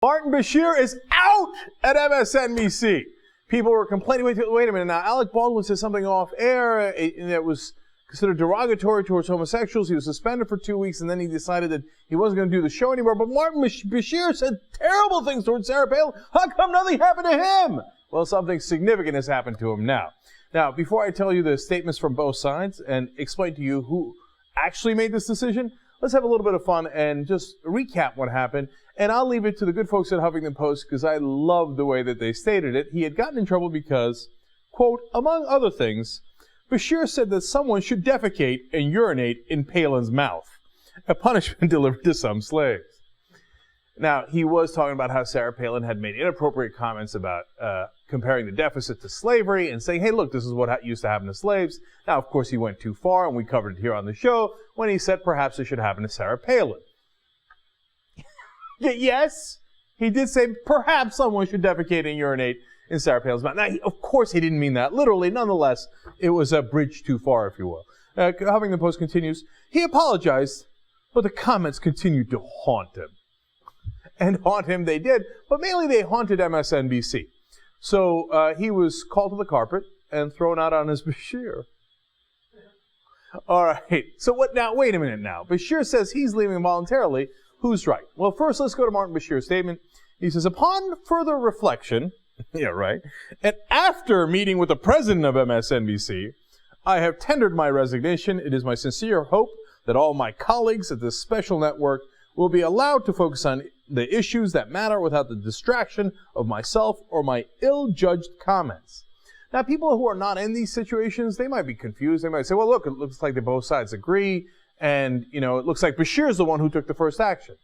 Martin Bashir is out at MSNBC. People were complaining, wait a minute now, Alec Baldwin said something off air that was considered derogatory towards homosexuals. He was suspended for 2 weeks, and then he decided that he wasn't going to do the show anymore. But Martin Bashir said terrible things towards Sarah Palin. How come nothing happened to him? Well, something significant has happened to him now. Now, before I tell you the statements from both sides and explain to you who actually made this decision, let's have a little bit of fun and just recap what happened. And I'll leave it to the good folks at Huffington Post because I love the way that they stated it. He had gotten in trouble because, quote, among other things, Bashir said that someone should defecate and urinate in Palin's mouth, a punishment delivered to some slaves. Now, he was talking about how Sarah Palin had made inappropriate comments about comparing the deficit to slavery and saying, hey, look, this is what used to happen to slaves. Now, of course, he went too far, and we covered it here on the show when he said perhaps it should happen to Sarah Palin. Yes, he did say perhaps someone should defecate and urinate in Sarah Palin's mouth. Now, of course, he didn't mean that literally. Nonetheless, it was a bridge too far, if you will. Huffington Post continues, he apologized, but the comments continued to haunt him. And haunt him they did, but mainly they haunted MSNBC. So he was called to the carpet and thrown out on his Bashir. All right, so what now? Wait a minute now. Bashir says he's leaving voluntarily. Who's right? Well, first, let's go to Martin Bashir's statement. He says, upon further reflection, yeah, right, and after meeting with the president of MSNBC, I have tendered my resignation. It is my sincere hope that all my colleagues at this special network will be allowed to focus on the issues that matter without the distraction of myself or my ill-judged comments. Now, people who are not in these situations, they might be confused. They might say, well, look, it looks like they both sides agree. And, you know, it looks like Bashir is the one who took the first action.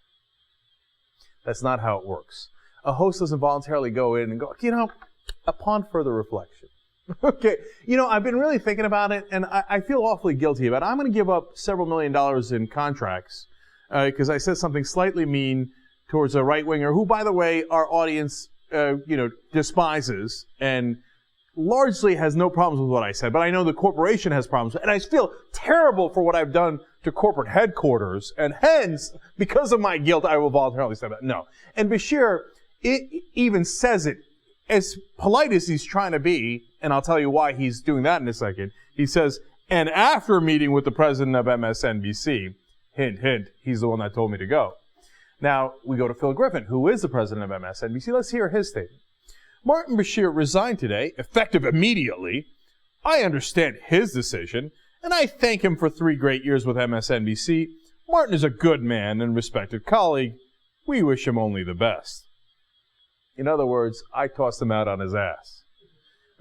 That's not how it works. A host doesn't voluntarily go in and go, you know, upon further reflection. Okay, you know, I've been really thinking about it, and I feel awfully guilty about it. I'm going to give up several $1 million in contracts because I said something slightly mean towards a right-winger who, by the way, our audience, despises and largely has no problems with what I said. But I know the corporation has problems, and I feel terrible for what I've done to corporate headquarters, and hence, because of my guilt, I will voluntarily say that. No. And Bashir, it even says it as polite as he's trying to be, and I'll tell you why he's doing that in a second. He says, and after meeting with the president of MSNBC, hint, hint, he's the one that told me to go. Now, we go to Phil Griffin, who is the president of MSNBC. Let's hear his statement. Martin Bashir resigned today, effective immediately. I understand his decision, and I thank him for 3 great years with MSNBC. Martin is a good man and respected colleague. We wish him only the best. In other words, I tossed him out on his ass.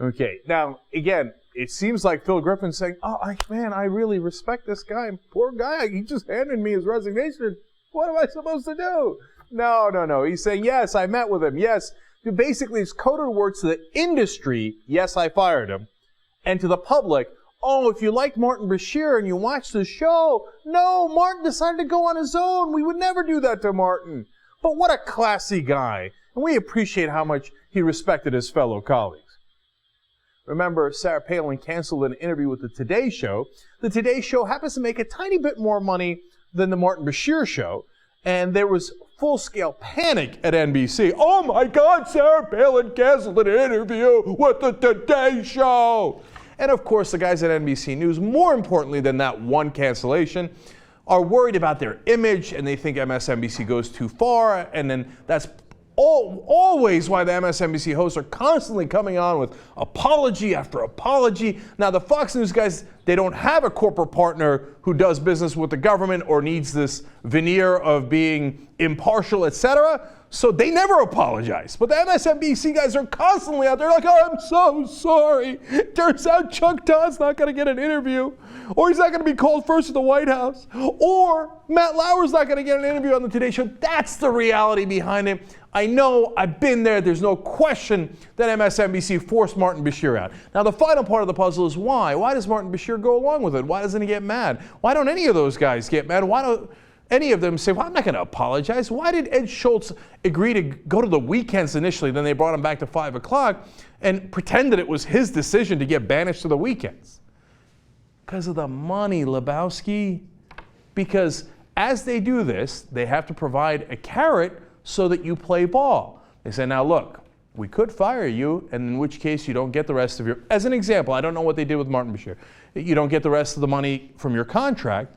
Okay, now, again, it seems like Phil Griffin's saying, oh, man, I really respect this guy. Poor guy, he just handed me his resignation. What am I supposed to do? No. He's saying, yes, I met with him. Yes. Basically, it's coded words to the industry, yes, I fired him. And to the public, oh, if you liked Martin Bashir and you watched the show, no, Martin decided to go on his own. We would never do that to Martin. But what a classy guy. And we appreciate how much he respected his fellow colleagues. Remember, Sarah Palin canceled an interview with the Today Show. The Today Show happens to make a tiny bit more money than the Martin Bashir show. And there was full-scale panic at NBC. Oh my God, Sarah Palin canceled an interview with the Today Show. And of course, the guys at NBC News, more importantly than that one cancellation, are worried about their image, and they think MSNBC goes too far, and then that's always why the MSNBC hosts are constantly coming on with apology after apology. Now, the Fox News guys, they don't have a corporate partner who does business with the government or needs this veneer of being impartial, etc., so they never apologize. But the MSNBC guys are constantly out there like, oh, I'm so sorry. Turns out Chuck Todd's not going to get an interview, or he's not going to be called first to the White House, or Matt Lauer's not going to get an interview on the Today Show. That's the reality behind it. I know, I've been there. There's no question that MSNBC forced Martin Bashir out. Now, the final part of the puzzle is why? Why does Martin Bashir go along with it? Why doesn't he get mad? Why don't any of those guys get mad? Why don't any of them say, well, I'm not going to apologize? Why did Ed Schultz agree to go to the weekends initially, then they brought him back to 5 o'clock and pretend that it was his decision to get banished to the weekends? Because of the money, Lebowski. Because as they do this, they have to provide a carrot so that you play ball. They say, now look, we could fire you, and in which case you don't get the rest of your, as an example, I don't know what they did with Martin Bashir. You don't get the rest of the money from your contract,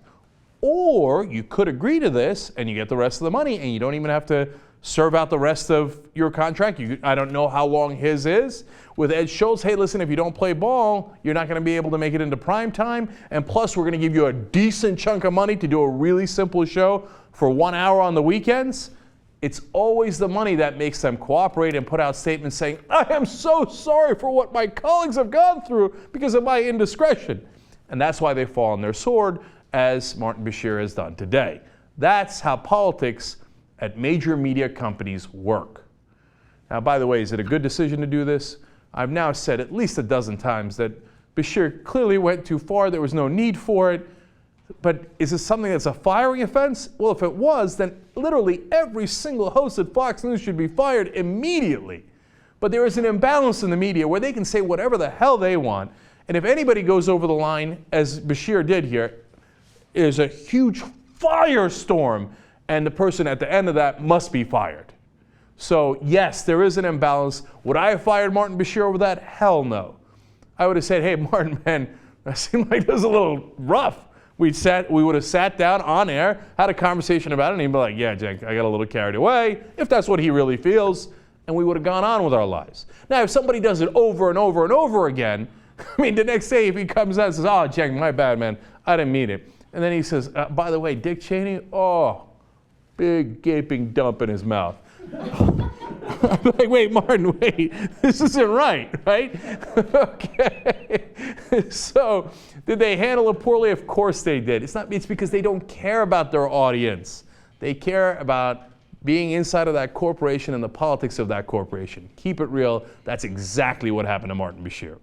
or you could agree to this and you get the rest of the money and you don't even have to serve out the rest of your contract. I don't know how long his is. With Ed Schultz, hey, listen, if you don't play ball, you're not going to be able to make it into prime time. And plus, we're going to give you a decent chunk of money to do a really simple show for 1 hour on the weekends. It's always the money that makes them cooperate and put out statements saying, I am so sorry for what my colleagues have gone through because of my indiscretion. And that's why they fall on their sword, as Martin Bashir has done today. That's how politics at major media companies work. Now, by the way, is it a good decision to do this? I've now said at least a dozen times that Bashir clearly went too far. There was no need for it. But is this something that's a firing offense? Well, if it was, then literally every single host at Fox News should be fired immediately. But there is an imbalance in the media where they can say whatever the hell they want. And if anybody goes over the line, as Bashir did here, is a huge firestorm, and the person at the end of that must be fired. So yes, there is an imbalance. Would I have fired Martin Bashir over that? Hell no. I would have said, hey, Martin, man, that seemed like this was a little rough. We would have sat down on air, had a conversation about it, and he'd be like, yeah, Cenk, I got a little carried away, if that's what he really feels, and we would have gone on with our lives. Now, if somebody does it over and over and over again, I mean, the next day if he comes out and says, oh, Cenk, my bad, man, I didn't mean it. And then he says, by the way, Dick Cheney, oh, big gaping dump in his mouth. I'm like, wait, Martin, wait, this isn't right? Okay. So, did they handle it poorly? Of course they did. It's because they don't care about their audience. They care about being inside of that corporation and the politics of that corporation. Keep it real. That's exactly what happened to Martin Bashir.